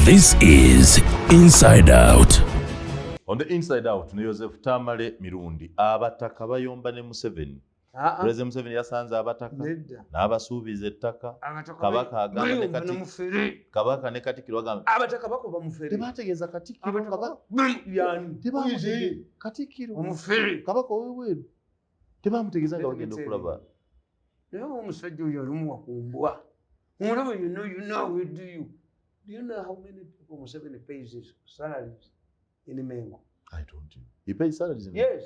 This is Inside Out. On the Inside Out, ne Joseph Tamale MIRUNDI. Abataka bayomba ne Museveni. President Museveni yasanze abataka n'abasuubiza ettaka. Kabaka agamba ne Katikkiro. Kabaka ne Katikkiro agamba abataka bakuba mufere. Tebategeeza Katikkiro kabaka. Yani. Tebamutegeeza Katikkiro. Omufere. Kabaka ow'ebweru. Tebamutegeeza nga bagenda okulaba. Naye omusajja oyo olumu wakumbwa. Mulaba, you know, we do you. Do you know how many people Museveni pays his salaries in Mengo? I don't know. He pays salaries in Yes.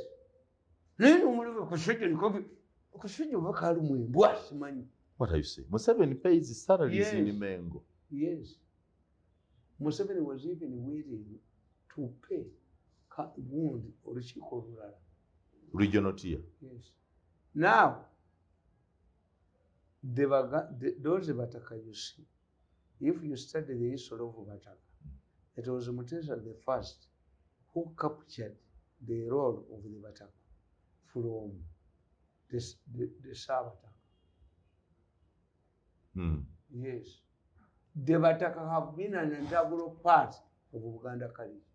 Nino mulaba kusajja nikobi kusajja bakalu mwembwa simanyi. What are you saying? Museveni pays his salaries in Mengo. Yes. Museveni was even willing to pay wound olukiiko olulala. Regional tier. Yes. Now, those Bataka you see, if you study the history of Bataka, it was Mutesa the first who captured the role of the Bataka from the Sabataka. Yes. The Bataka have been an integral part of Buganda culture.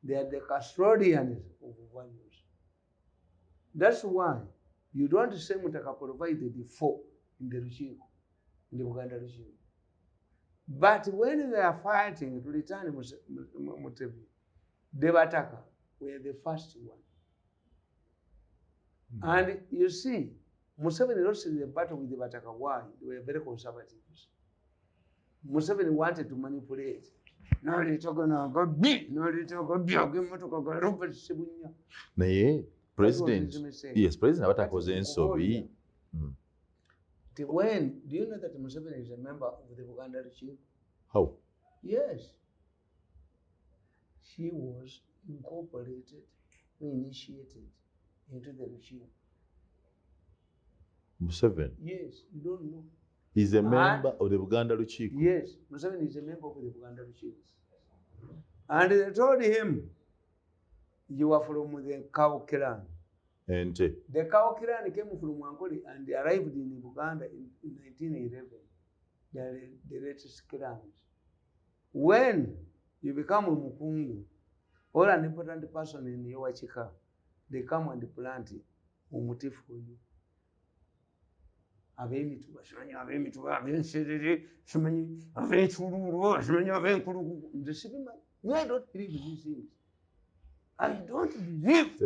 They are the custodians of values. That's why you don't say Mutaka provided the four in the regime, in the Buganda regime. But when they are fighting to return Museveni, the Bataka were the first one. And you see, Museveni lost the battle with the Bataka. Why? They were very conservative. Museveni wanted to manipulate. No, they talk about God, no, they talk about Robert Sebunya. Naye, President, yes, President Bataka was in Soviet. When, do you know that Museveni is a member of the Buganda regime? How? Yes. She was incorporated, initiated into the regime. Museveni? Yes, you don't know. He's a member of the Buganda regime. Yes, Museveni is a member of the Buganda regime. And they told him, you are from the Cow clan. And the Cow clan came from Ankole and they arrived in Buganda in 1911. They are the latest clans. When you become a Mukungu or an important person in your Chika, they come and plant umuti for you. Avemi to Bashanya, Avemi to Aven, Shimani, Aven Churu, Shimani, Aven Kuru, the Sibima. I don't believe in these things. I don't believe.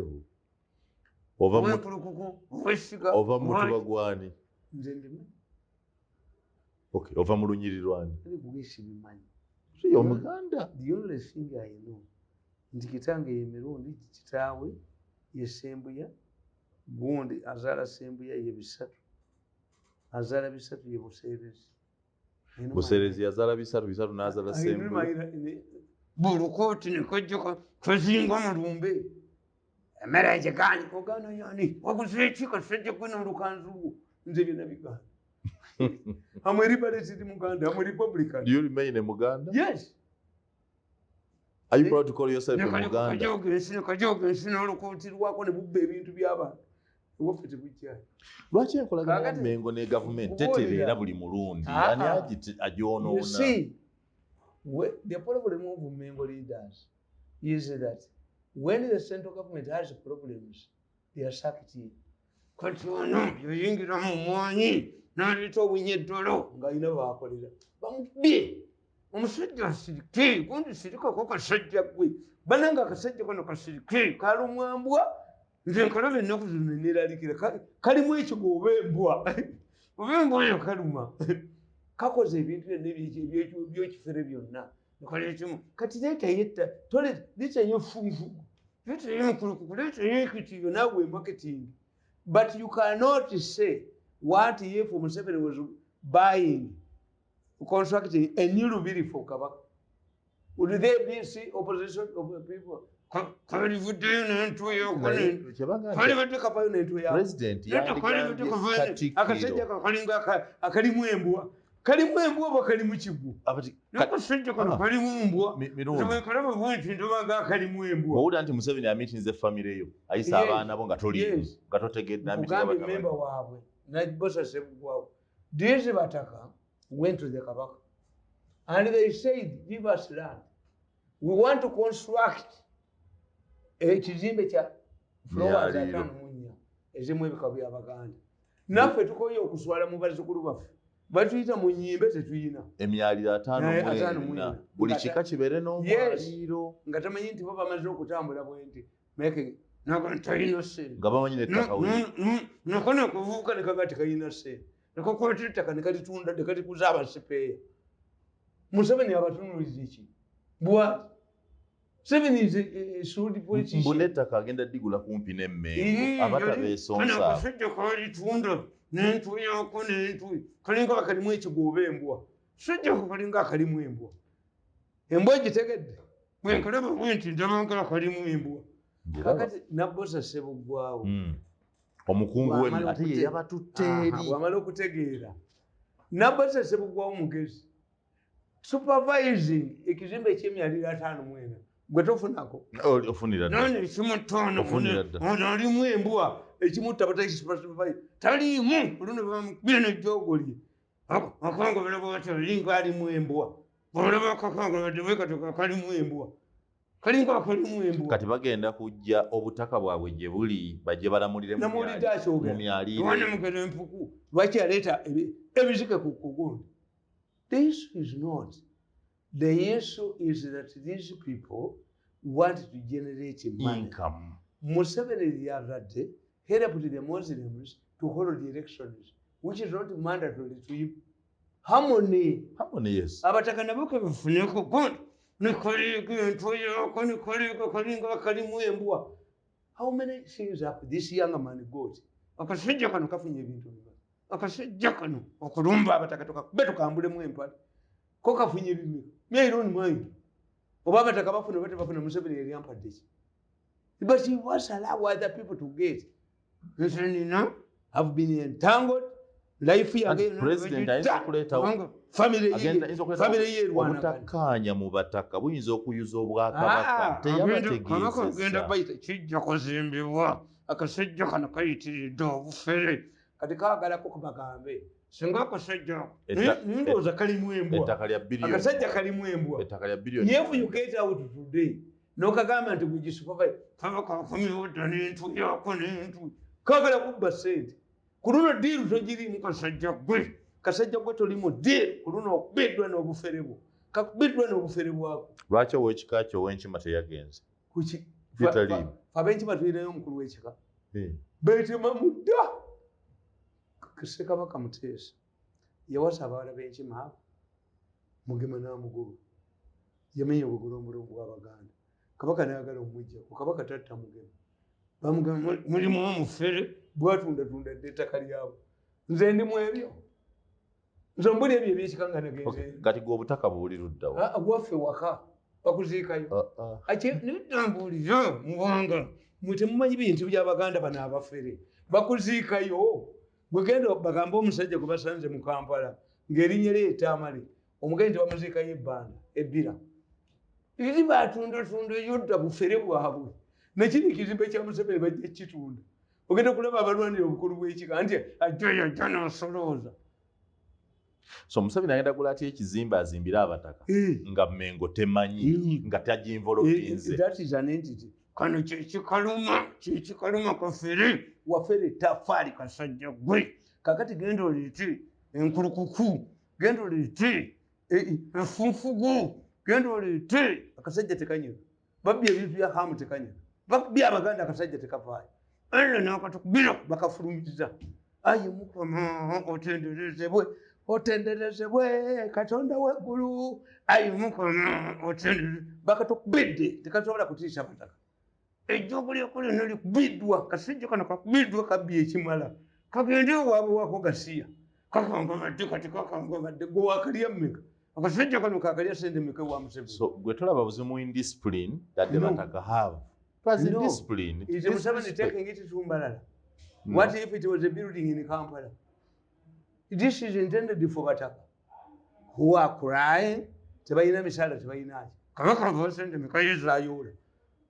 Over Mutubagwani. Okay, over Mulunyirirwani. See, Omuganda. The only thing I know, Ndikitange Mirundi, Chitawe, Yesembuya, Gundi, Azara Sembuya, Yebisatu, Azara Bisatu, Yebuseres. Buseres, Azara Bisatu, Nazara Sembuya. Burukoti, Nikojoko, Kazinga Rumbe. Marriage gani ogana yani wakuzechika seje kwena lukanzu nze binabika Everybody Muganda, I'm a Republican. Do you remain a Muganda? Yes. Are you proud to call yourself a Muganda? Lwaki enkolagana Mengo ne government tetereera buli mulundi ani agyonoona? You see, the problem of Mengo leaders is that when the central government has problems, they are sacked in. Katono, yoyingira mu mwanyi, nalito winyedolo, nga ina bakolera. Bamubye. Omusajja asirike, kundi sirika ko kasajja gwe. Bananga kasajja kono kasirike, kalumwambwa. Nze nkalabe ennaku zino neraliikira. Kalimu ekigo obembwa. Obembwa oyo kaluma. Kakoze ebintu by'ekifere byonna. Kati leeta yetta, tole leeta yefunfu. Leeta yenkulukuku, leeta yenkitiyo nawe marketing. But you cannot say what if Museveni was buying, constructing a new Lubiri for Kabaka. Would they be opposition of the people? President Kalimwembwa bakalimukigu. Nakasajja kono kalimumbwa. Nze kalaba bwenti ndobaga kalimwembwa. Bawuda nti Museveni ameetinze family yo. Ayisa abaana bo nga toli. Nga totegedde ameetinga abana. Member waabwe. Na bossa sebugwawo. These Bataka went to the Kabaka And they said, give us land. We want to construct ekizimbe kya flowers atano munya ezimu ebika by'Abaganda. Naffe tukoye okuswala mu bazzukulu baffe. Batuyita mu nnyimbe tetuyina. Emyaliro 5 buli kika kibeere n'omwaliro. Nga tamanyi nti bo bamaze okutambula bwenti. Naga talina ssente. Nga bamanyi n'ettaka nakona kuvubuka ne kaga tekayina ssente. Nakakwata ettaka ne kalitunda ne kalikuza abasipeeya. Museveni abatunuuliza ki? Bw'ati. Museveni is a shrewd politician. Mbunettaka agenda digula kumpi n'Emmengo abatabeesonsa. Akasajja kalitunda n'entu yako n'entu. Kalinga akalimu ekigooba embwa. Sajja kalinga akalimu embwa. Embwa egitegedde. Bwe nkalaba bwenti ndabanga akalimu embwa. Kakati Nabbosa Ssebuggwawo. Omukungu we ate ye yabatutte eri. Bw'amala okutegeera. Nabbosa Ssebuggwawo mugezi. Supervising ekizimbe eky'emyaliro 5 mwena. Gwe tofunako. Ofunira dda. Nani ekimu 5 alimu embwa ekimutta batayisupervise. Taliimu luno bamukubira n'ejjogoli. Akangobera bw'atyo linga alimu embwa. Bw'olaba akakangobera bwekatoka kalimu embwa. Kalinga akalimu embwa. Kati bagenda kujja obutaka bwabwe gye buli bajje balamulire mu myaliro. Wana mugere empuku. Lwaki aleeta ebizike ku gundi. The issue is not. The issue is that these people want to generate money. Income. Museveni the other day helped the Muslims to hold the elections, which is not mandatory to you. Harmony. Harmony, yes. Abataka nabo kebafuneko gondi. Nikoliga entoyo, nikoliga kalinga kalimu embwa. How many things have this young man got? Akasajja kano kafunye ebintu bibiri. Akasajja kano okulumba abataka beto kambulemu empale. Ko kafunye bimiro. Myalironi mwangi. Oba abataka bafuna bafuna Museveni yali ampadde ki. But he was allow other people to get. Nina have been entangled. Life again. President ayinza kuleetawo family obutakkaanya mu bataka buyinza okuyuza obwakabaka teyabategeezezza bayita kijja kuzimbibwa akasajja kano kayitiridde obufere kati kaagalako kubagambe singa akasajja ndowooza kalimu embwa akasajja kalimu embwa if you get out today n'okagamba nti gugisupervise kaba kakomyewo dda n'entu yako n'entu kaagala kubba ssente ku luno ddiiru togirimu kasajja gwe tolimu ddiiru ku luno okubiddwa n'obufere bwo kakubiddwa n'obufere bwako. Lwaki ow'ekika kyo ow'enkima teyagenze? Ab'enkima tulinayo omukulu w'ekika beetema mudda. Ssekabaka Muteesa yawasa abawala b'enkima abo Mugema n'amugoba yamenya obugolombolomu bw'Abaganda. Kabaka n'ayagala omuggyako. Kabaka tatta Mugema. Bamugamba mulimu omufere bwatundatunda ettaka lyabo. Nze ndi mu ebyo. Nze mbuli ebyo ebyekika nagenze. Kati gwe obutaka buli luddawo. Gwaffe waka bakuziikayo. Nitambulira muwanga mwe temumanyi bintu by'Abaganda bano abafere bakuziikayo. Gwe genda bagamba omusajja gwe basanze mu Kampala ng'erinnya lye Tamale omugende bamuziikayo ebbanda ebbira. Iri batundatunda yodda bufere bwabwe. Nekiri ekizimbe kya Museveni bajja kitunda. Ogenda kulaba abalwanira obukulu bw'ekika nti ajja n'asolooza. So Museveni agenda kula ati ekizimbe azimbira abataka nga Mmengo temanyi nga tagimvolokinze. That is an entity. Kano kyekikaluma kafere wafere ettaffaali kasajja gwe. Kakati genda oliiti enkulukuku, genda oliiti enfunfugu, genda oliiti akasajja tekanyega. Babbye ebintu bya hamu tekanyega. Babbye Abaganda akasajja tekavaayo. Era n'akatukubira bakafulumiza. Ayi Mukama otenderezebwe Katonda w'eggulu. Ayi Mukama otenderezebwe bakatukubidde tekasobola kutiisa bataka. Ejjogoli ekuli nolikubiddwa kasajja kano kakubiddwa kabbye ekimala. Kagende waabwe wako gasiya. Kakangamadde kati kakangamadde gwe wakalya mmeka. Akasajja kano kakalya sente mmeka wa Museveni. So gwe tolaba buzimu indiscipline that the Bataka have. Plus indiscipline. Is Museveni taking it to Mbalala? What if it was a building in Kampala? This is intended for Bataka who are crying. Tebayina misala tebayinaaki. Kabaka bosente mikaye zayola.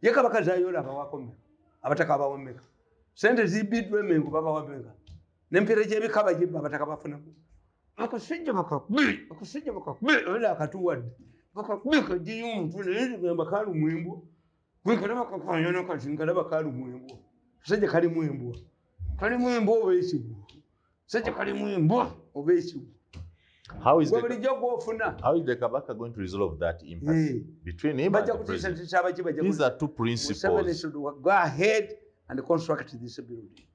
Ye kabaka zayola abawakomeka. Abataka abawomeka. Sente zibiddwa Mmengo baba wamenga. N'empira gy'ebikaba gye Abataka bafunako. akasajja bakakube ola akatuwadde bakakube kajiyo omuntu naye gamba kalumu embwa gwe kalaba kakanyana kati nkalaba kalumu embwa kasajja kalimu embwa oba ekigwo kasajja kalimu embwa oba ekigwo. How is the Kabaka going to resolve that impasse between him and the president? These are two principles. Museveni should go ahead and construct this building.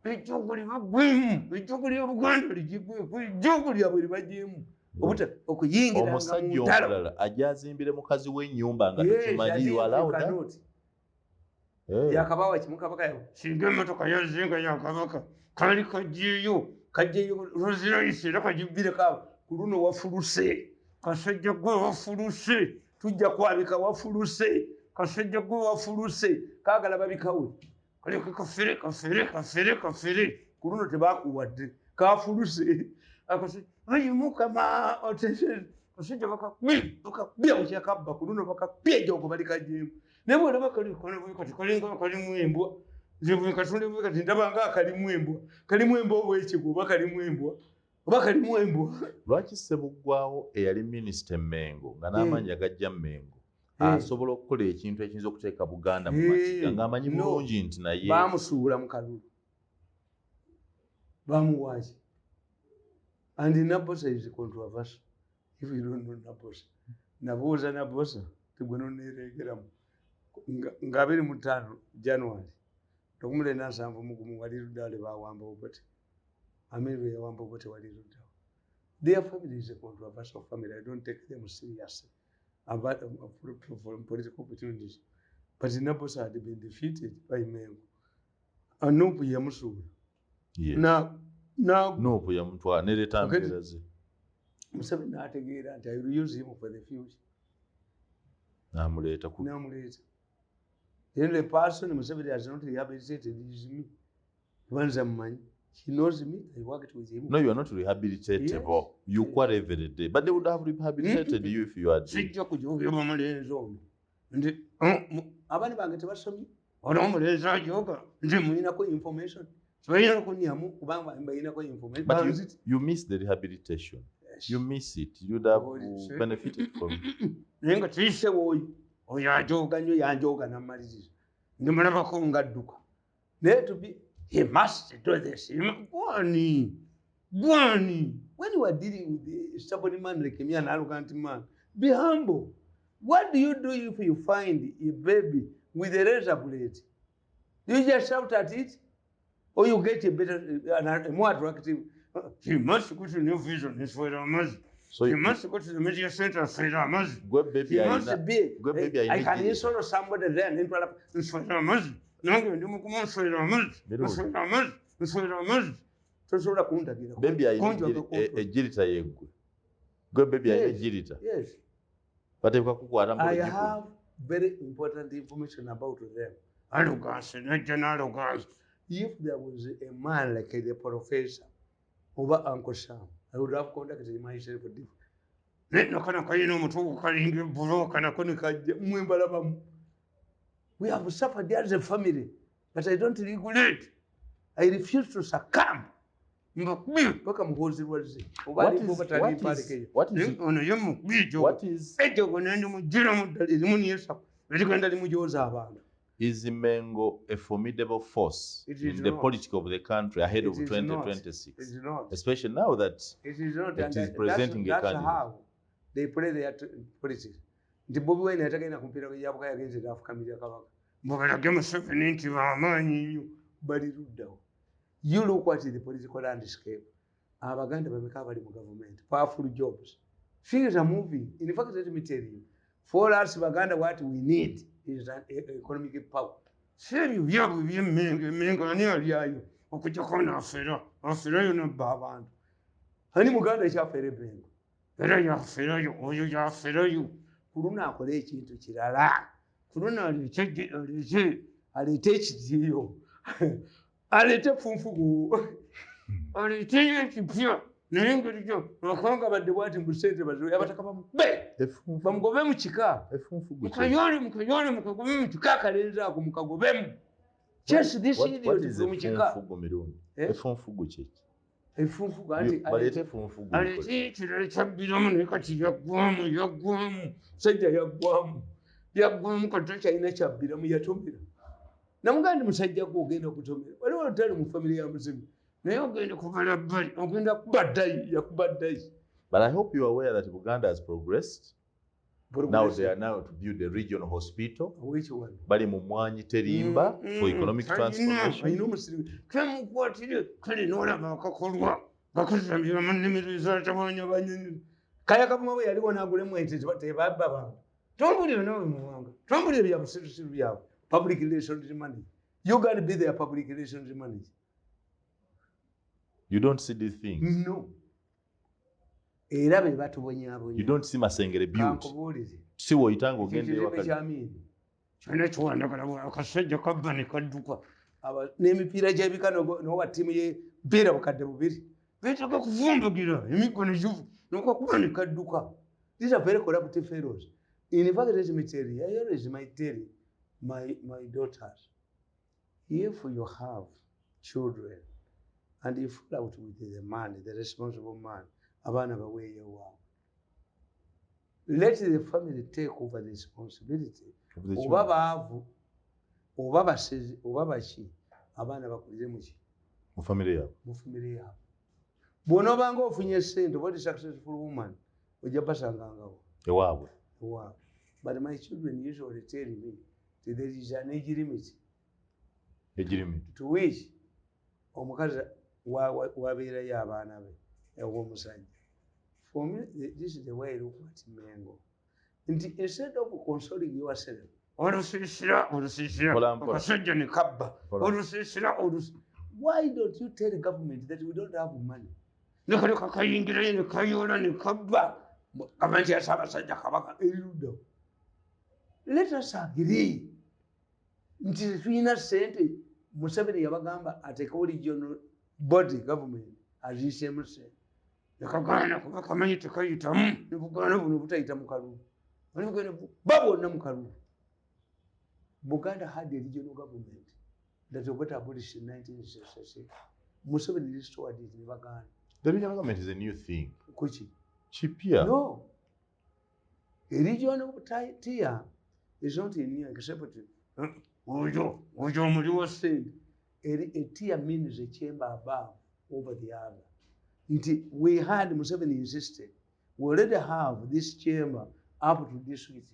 Ejjogulira gwemu, ejjogulira Buganda ligigweko, ejjogulira bwe libaggyemu. Okuyingira omusajja omulala ajazimbire mukazi w'ennyumba nga tukimanyi you allowed that? Yakabawa kimu Kabaka yawe. Singa emmotoka yazinga ya Kabaka kali kaggyeyo Rolls-Royce era kagibbire kaaba ku luno wafuluse kasajja gwe wafuluse tujja kwabika wafuluse kasajja gwe wafuluse kaagala babikawe kale kafere ku luno tebakuwadde kafuluse akasajja ayimukama otese kasajja bakakubya okyakabba ku luno bakakubya ejjogo bali kagyemu naye bwolaba kati kalinga kalimu embwa kati ndaba nga kalimu embwa oba ekigwo oba kalimu embwa. Lwaki Ssebuggwawo eyali minisita Mmengo nga n'amaanyi agajja Mmengo asobola okukola ekintu ekiyinza okuteeka Buganda mu makiga ng'amanyi bulungi nti naye baamusuula mu kalulu baamuwaaki and Nabosa is controversial if you don't know Nabosa. Nabuuza Nabosa tegwe noneeregeramu nga 25 January 1971 wali luddaale baawamba Obote Amiru yawamba Obote wali luddawo. Their family is a controversial family. I don't take them seriously about political opportunities. But Nabosa had been defeated by Mengo. And Nupu yamusuula. Yes. Now Nupu yamutwala neretambira ze. Museveni n'ategeera nti I will use him for the future. N'amuleeta. Then the person Museveni has not rehabilitated is me. Once I'm mine, he knows me, I worked with him. No, you are not rehabilitatable. Yes. You quite every day. But they would have rehabilitated you if you had. Sijja kujoga omulenzi ono. Ndi abani bange tebasomi. Ono omulenzi ajoga. Nze mulinako information. Soyina kunyamu kubanga mbayinako information. But you miss the rehabilitation. Yes. You miss it. You'd have benefited from it. Nenga tise woyi. Oyo ajoga nnyo yanjoga n'amaliriza. Ndimulabako ngadduka. To be, he must do this. Gwani. When you are dealing with somebody man like me, an arrogant man, be humble. What do you do if you find a baby with a razor blade? Do you just shout at it? Or you get a better, a more attractive? He must go to New Vision, it's for Ramazi. So he must go to the media center for Ramazi. He must be. I can install somebody there and interrupt. It's for Ramazi. Baby ejirita yeggwe. Gwe baby ejirita. Yes. But I have very important information about them. Arrogance, not arrogance. If there was a man like the professor over Uncle Sam, I would have contacted myself for different. We have suffered as a family, but I don't regulate. I refuse to succumb. What is Mengo a formidable force in the politics of the country ahead of 2026? Especially now that it is presenting a candidate. How they play their politics. The Bobby Wayne atagenda kumpira yabuka yagenze Africa Media Kabaka. Mbogera gema 70 bamanyi bali ruddawo. You look what is the political landscape. Abaganda bameka bali mu government. Powerful jobs. Things are moving. In fact, let me tell you, for us Baganda, what we need is an economic power. Seri byabu by'emmengo ani ali ayo okujja kona afera yo n'abantu. Hani Muganda ekyafera ebbengo. Era yaferayo oyo yaferayo. Kuluna akole ekintu kirala. Kuluna alete ekiziyo. Alete funfugu. Alete ekipya. Naye ngeri gyo akwanga badde bwati mu ssente bazo abataka bamugobe mu kika. Mukayole mukagobe mu kika akalenza ako mukagobemu. Just this idiot from kika. Efunfugu kiki. efunfugu anti balete funfugu aleese kirala kyabbiramu naye kati yaggwamu musajja yaggwamu kati tokyalina kyabbiramu yatomera namugamba ndi musajja gwe ogenda kutomera waliwo olutalo mu famire ya Museveni naye ogenda kubala bbali ogenda kuba ddayi yakuba ddayi. But I hope you are aware that Buganda has progressed. Now they are now to build a regional hospital. Which one? Bali mu Mwanyi Terimba for economic transformation. I know Museveni twemukwatire kale n'olaba akakolwa bakuzambira mu nnimiro ez'atabanya banyonyi kaya kavuma bwe yaliwo n'agulemu ente tebabba bantu tombulire nawe muwanga tombulire bya busirusiru byabwe public relations manager. You got to be their public relations manager. You don't see these things. No. Era be batubonyaabonya. You don't see Masengere built. Si woyitanga ogende wakati. Kyonna kiwandagala akasajja kabba ne kadduka n'emipiira gy'ebika n'owa ttiimu y'ebipiira bukadde bubiri beetaaga kuvumbagira emikono givu n'okwakuba ne kadduka. These are very corruptive fellows. In fact, let me tell you, I always might tell my daughters, if you have children and you fall out with the man, the responsible man, abana baweeyo ewaabwe, let the family take over the responsibility. Oba baavu oba basizi oba baki abaana bakulire muki mu family yaabwe. Bw'onoobanga ofunye ssente oba successful woman ojja basangangawo ewaabwe. But my children usually tell me that there is an age limit. To which omukazi wabeerayo abaana be ew'omusajja. For me, this is the way I look at Mengo. Instead of consoling yourself, why don't you tell the government that we don't have money? Let us agree. Nti tulina sente Museveni yabagamba ateekawo regional body government aziiseemu sente. Yakagaana kuba kamanyi tekayitamu ne Buganda buno butayita mu kalulu. Babonna mu kalulu. Buganda had a regional government that was abolished in 1966. Museveni restored it in Buganda. The regional government is a new thing. Kuchi? Chipia. No. A regional tier is not in new except Ojo said a tier means a chamber above over the other. We had Museveni insisted. We already have this chamber up to this week.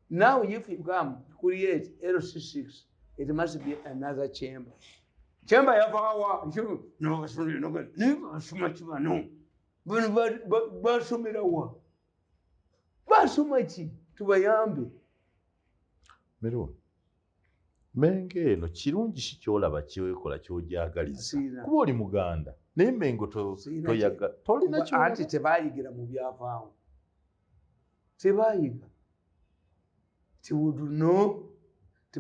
Now, if you come create LC6, it must be another chamber. Chamber ya power, no, never so much no. Basumirawa. Basumachi to Bayambi. Miru. Menge eno kirungi ki kyolaba kyewekola ky'ogyagaliza kuba oli Muganda naye Mengo toyaga tolina kyolaba ati tebayigira mu byavaawo tebayiga tiwuduno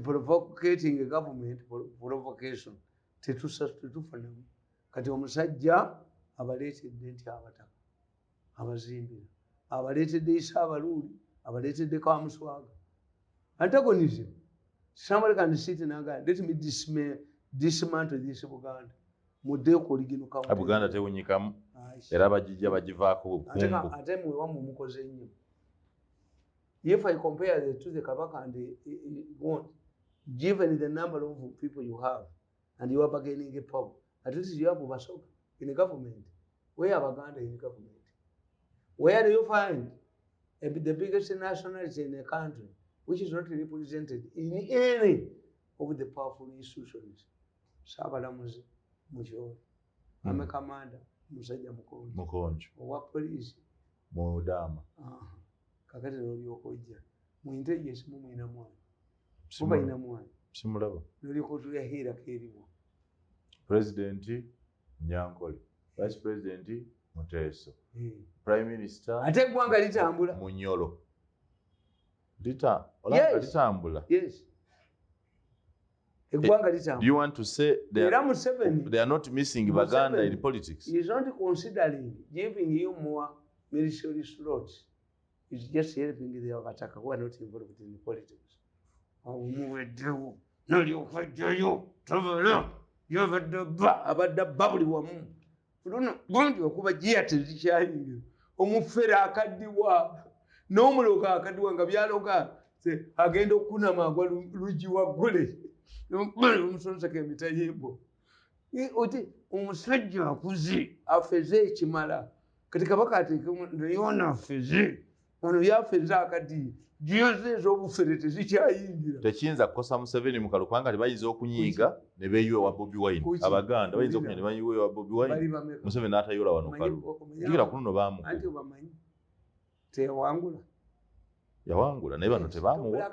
provocating a government provocation tetufanamu kati omusajja abaleetedde nti Abataka abazimbira abaleetedde Isa Abaluuli abaleetedde Kamuswaga antagonism. Somebody can sit in Uganda. Let me dismantle this Buganda. Mudeko original country. Buganda tewunyikamu era bajijja bagivaako bukungu. Ate mwe wamu mukoze nnyo. If I compare the two, the Kabaka and the one, given the number of people you have and you are bargaining a power, at least you have Basoka in the government. Where are Buganda in the government? Where do you find the biggest nationality in the country which is not represented in any of the powerful institutions? Sabalamuzi, Mujo, I'm a commander, Musajja Mukonjo, owa police, Modama. Kakati n'olyokojja mu intelligence mumwina mwana mubalina mwana simulaba n'olyokotuyahiirako eriwo President Nyankole, Vice President Muteso, Prime Minister ate eggwanga litambula Munyolo litambula. Yes, eggwanga litambula. Do you want to say they are not missing Buganda in politics? He is not considering giving you more military slots. It's just helping the Bataka who are not involved in politics. luno gundi okuba jiya tezikyayingira omufere akaddiwa n'omuloga akaddiwa nga byaloga agenda okunama agwa lugi waggule omusonseka emitayimbo oti omusajja akuze afeze ekimala kati kabaka ateekemu naye ono afeze ono yafeze akaddiwa jiyoze ez'obufere tezikyayingira tekiyinza kukosa Museveni mu kalulu kubanga tebayinza okunyiiga ne beeyiwa wa Bobi Wine abaganda bayinza okunyiiga ne bayiwa wa Bobi Wine Museveni n'atayola wano kalulu jjukira ku luno baamukuba anti obamanyi teyawangula yawangula naye bano tebaamuwa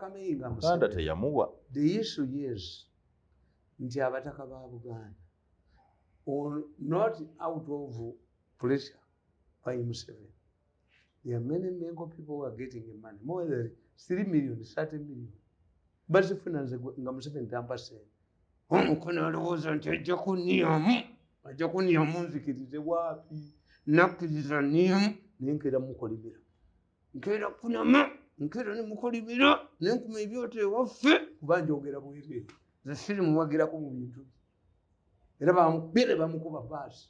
Buganda teyamuwa. The issue is nti abataka ba Buganda not out of pressure by Museveni. There are many Mengo people who are getting the money, more than 3 million, 30 million. But if you nga Museveni tampase omukona alowooza nti ajja kunniyamu nzikirize waapi nakkiriza nniyamu naye nkeera mukolimira nkeera kunama nkeera ne mukolimira nenkuma ebyoto ewaffe kuba njogera bwereere ze firimu wagirako mu bintu era bamukubire bamukuba baasi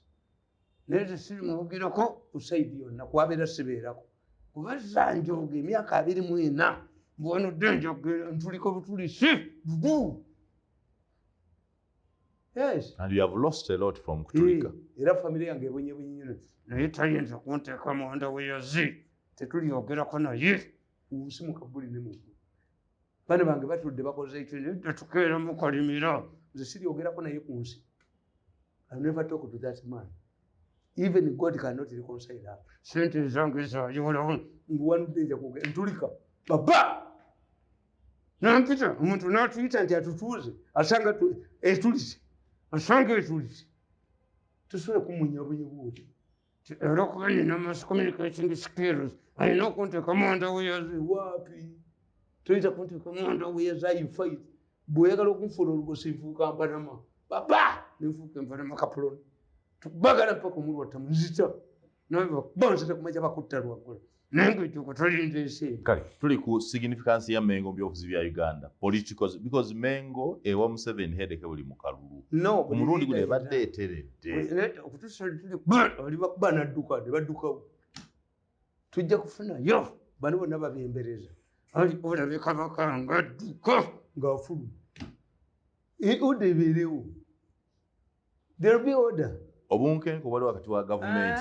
naye ze firimu wagirako ku saidi yonna kwabeera sibeerako kuba zanjoga emyaka 24 mbwanodde njogera ntuliko butulisi dudu. Yes. And you have lost a lot from kutulika. Era family yange ebonyebonye naye tayinza kunteeka mwanda weyazi tetulyogera naye ubusimu kabuli ne muntu bane bange batudde bakoze ekyo tukeera mukolimira nze siryogerako naye ku nsi. I never talk to that man. Even God cannot reconcile us. Sente zange zayola nguwanudde nja kwogera ntulika baba nampita omuntu n'atuyita nti atutuuze asanga etulise asanga etulise tusobola kumunyabunye bwoti era kuba nina mass communication skills alina okunteeka mwanda weyazi waapi toyita kunteeka mwanda weyazi ayifight bw'oyagala okunfuna olugosi nfuuka mpanama baba nenfuuka empanama kapuloni tubagala mpaka omulwatta muzita nabonzita kumaja bakutta lwaggula naye ngaekyuka tolinda ensi kale tuli ku significance ya Mengo mu byobufuzi bya Uganda political because Mengo ewa Museveni hedeke buli mu kalulu ku mulundi guno ebadde eteredde olibakuba nadduka ne baddukawo tujja kufunayo bano bonna babembereza olabe kabaka ngadduka ng'afuluma order ebeerewo there will be order. Obunkenke wali wakati wa government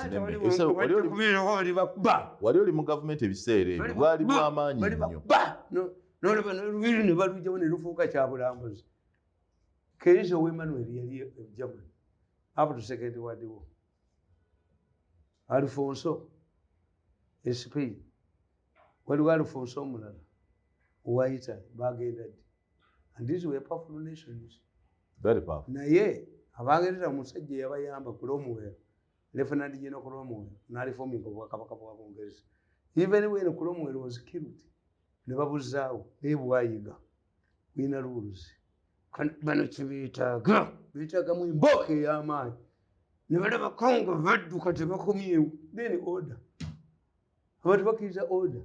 wali oli mu government ebiseera ebyo bwali bw'amaanyi nnyo nolaba nolubiri ne balujjawo ne lufuuka kyabulambuzi. Keriso Emmanuel yali German up to second world war. Alfonso Spain waliwo Alfonso omulala owa Italy bagenda ddi and these were powerful nations. Very powerful. Naye abangereza omusajja yabayamba Cromwell, Lieutenant General Cromwell, n'aliforming obwakabaka bwa Bungereza. Even when Cromwell was killed, ne babuzaawo ebwayiga bina rules. Bano kibiyitaaga biyitaagamu embooko ey'amaanyi ne balaba Congo badduka tebakomyewo then order abantu bakkiriza order.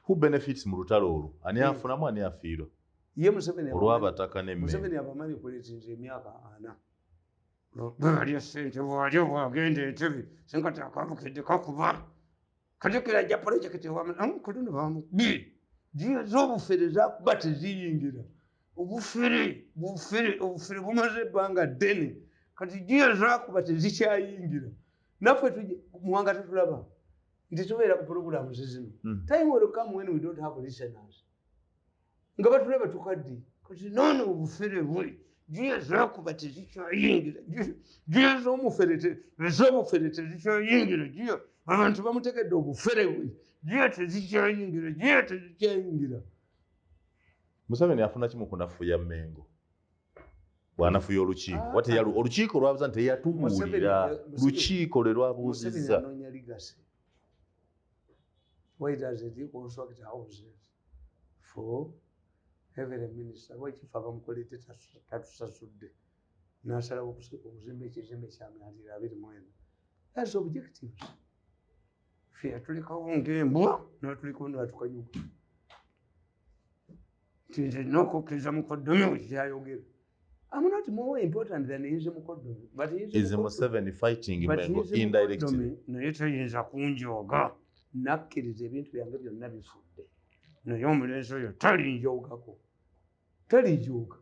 Who benefits mu lutalo olwo ani afunamu ani afiirwa? Ye Museveni olw'abataka n'emmere. Museveni abamanyi kuleetinza emyaka 4 baalya ssente bwalyo bwagenda Entebbe senkati akabukidde kakuba kajjukira ajja projekiti kuduno bamukubye jiya z'obufere zakuba teziyingira obufere bumaze ebbanga ddene kati jiya zakuba tezikyayingira naffe muwanga tetulaba nti tubeera ku puroguramu zizino. Time will come when we don't have listeners nga batulaba tukadde kati nono obufere bwe jiya zakuba tezikyayingira jiya z'obufere tezikyayingira jiya abantu bamutegedde obufere bwe jiya tezikyayingira. Museveni afuna kimu kunafuya Mengo bw'anafuya olukiiko olukiiko lwabuuza nti teyatubuulira lukiiko lwe lwabuuzizza. Anoonya legacy. Why does it construct houses for every minister? Lwaki fe abamukoledde tatusasudde n'asalawo okuzimba ekizimbe kya myaliro 29. That's objectives. Fe atulikawo ng'embwa n'atuliko n'atukanyuga nti nze n'okukkiriza mukoddomi we kyayogera I'm not more important than he is Mukoddomi, but he is Museveni fighting Mengo indirectly. Naye toyinza kunjooga nakkiriza ebintu byange byonna bifudde naye omulenzi oyo talinjoogako talinjooga.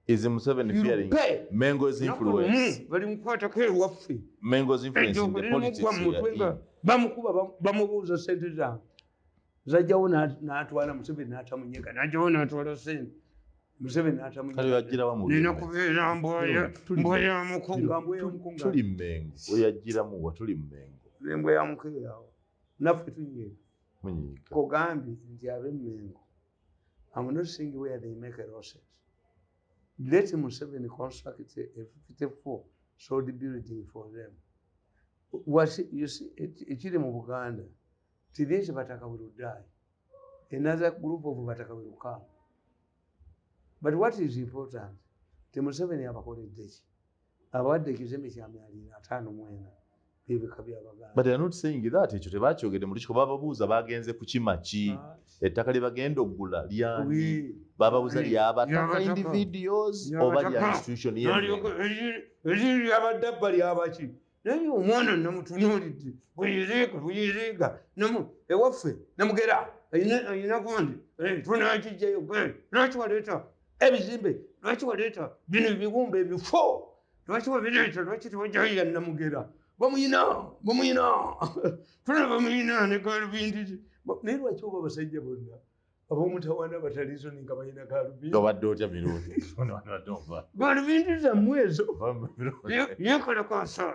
Is Museveni fearing Mengo's influence? Balimukwatako ewaffe Mengo's influence in the politics here. Bamukuba bamubuuza sente zange zajjawo n'atwala Museveni n'atamunyega n'ajjawo n'atwala sente Museveni n'atamunyega. Kale yajjirawa mu nina kubeera mbwa ya mukunga tuli Mengo oyajjiramu wa tuli Mengo embwa ya mukunga awo naffe tunyiga munyiga kugambye nti abe Mengo. I'm not saying where they make a losses. Let Museveni construct a 54 solid building for them. You see, ekiri mu Buganda, this Bataka will die. Another group of Bataka will come. But what is important? Museveni abakoledde ki? Abawadde ekizimbe kya myaliriro 5 mwena byebika by'Abaganda. But they are not saying that ekyo tebakyogedde mu lukiiko bababuuza bagenze ku kima ki ettaka lye bagenda oggula lyani bababuuza lyabataka individuals oba lya institution eriri lyabadde lyabaki naye omwana namutunuulidde buyiriga ewaffe namugera ayina gundi tunakijjayo lwaki waleeta ebizimbe lwaki waleeta bino ebibumba ebifo lwaki wabireeta lwaki tewajjayo namugera bamuyina tuna bamuyina ne galubindi naye lwaki oba abasajja bonna ab'omutawaana batalizo nga balina galubindi obadde otya mirundi galubindi zammwe ezo yekola kwasa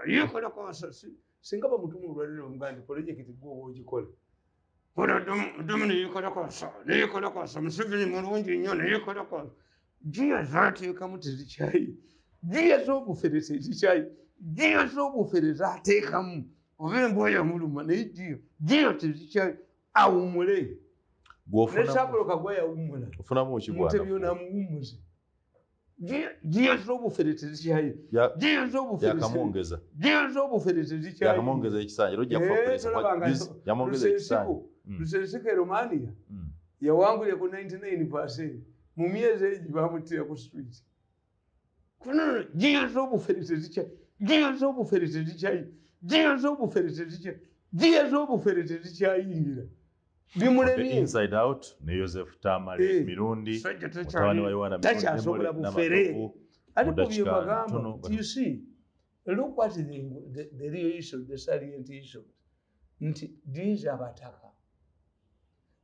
singa bamutumu olwaliro omuganda projekiti gwoba ogikola kola domu neyekola kwasa Museveni mulungi nnyo neyekola kwasa jiya zaateekamu tezikyayi jiya z'obufere tezikyayi jiya z'obufere zaateekamu oba embwa yamuluma naye jiya tezikyayi awumule nesapolo kagwa yawumula mutebyo namuwumuze jiya z'obufere tezikyayi jiya z'obufere tezikyayi Lusensike Romania yawangulira ku 99% mu myezi egi bamutira ku street. Kuno jiya z'obufere tezikyayingira bimulemye inside out ne Joseph Tamale Mirundi mutawani wa Yohana takyasobola bufere ariko bye bagamba. You see, look what the real issue, the salient issue nti these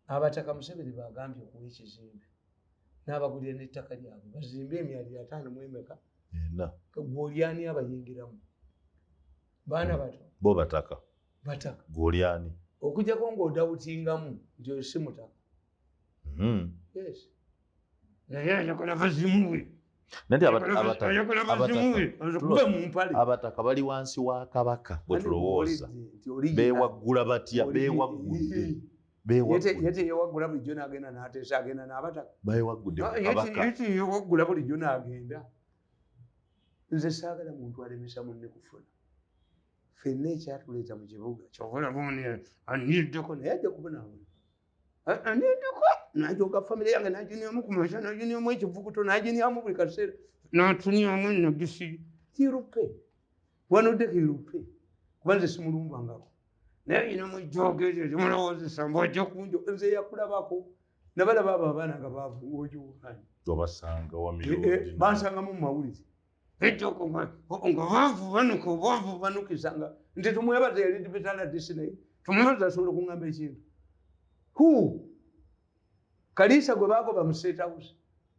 Abataka Museveni bagambye okuwa ekizimbe n'abagulira n'ettaka lyabwe bazimbe emyaliriro 5 mu emeka gw'olyani abayingiramu baana bato bo Bataka gw'olyani okujjako ng'odawutingamu nti oyo si mutaka. Yes, naye ayakola bazimuwe Abataka bali wansi wa Kabaka bwe tulowooza beewaggula batya beewaggudde yete yewaggula bulijjo n'agenda n'ateesa agenda n'Abataka beewaggudde yete yewaggula bulijjo n'agenda. Nze saagala muntu alemesa munne kufuna ffenna ekyatuleeta mu kibuga kyokola buni aniddeko naye ajja kubonaabona aniddeko n'ajooga famire yange n'aginyamu ku makya n'aginyamu ekivukuto n'aginyamu buli kaseera n'atunyamu enagisi kirupe wanoddeko irupe kuba nze simulumbangako naye ayinamu ejjooga eryo limulowoozesa mbwajja kunjo nze yakulabako nabalaba abo abaana nga baavu ojuwani obasanga wa Mirundi bansangamu mu mawulire ejjoko nga baavu banukisanga nti tumwebaza yali dibetala disinaye tumwebaza asobola okuŋŋamba ekintu Kaliisa gwe baagoba mu State House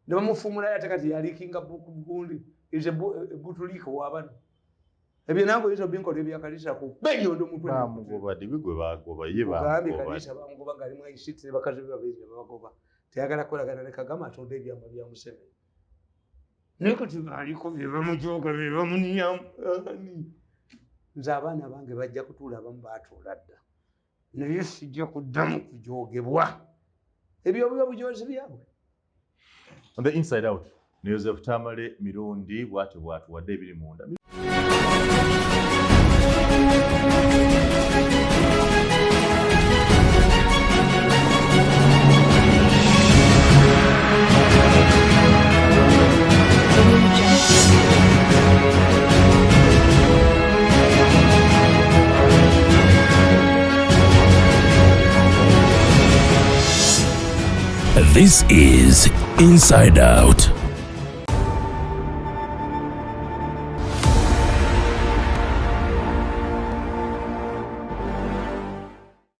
ne bamufumulayo ate kati yaliikinga gundi ebutuliiko wabano ebyo nange izo binkola ebya Kaliisa ku beyondo mutwe bamugoba dibi gwe bagoba ye bamugoba Kaliisa bamugoba nga alimu ayisiti ne bakazi be babiri bagoba teyagala kukolagana ne Kagama atonda ebyama bya Museveni naye kati baaliko bye bamujooga bye bamunyamu nze abaana bange bajja kutuula abamu baatuula dda naye sijja kuddamu kujoogebwa ebyo biba bujoozi byabwe. On the inside out ne Joseph Tamale Mirundi bw'atyo bw'atuwadde ebiri munda. Just This is Inside Out.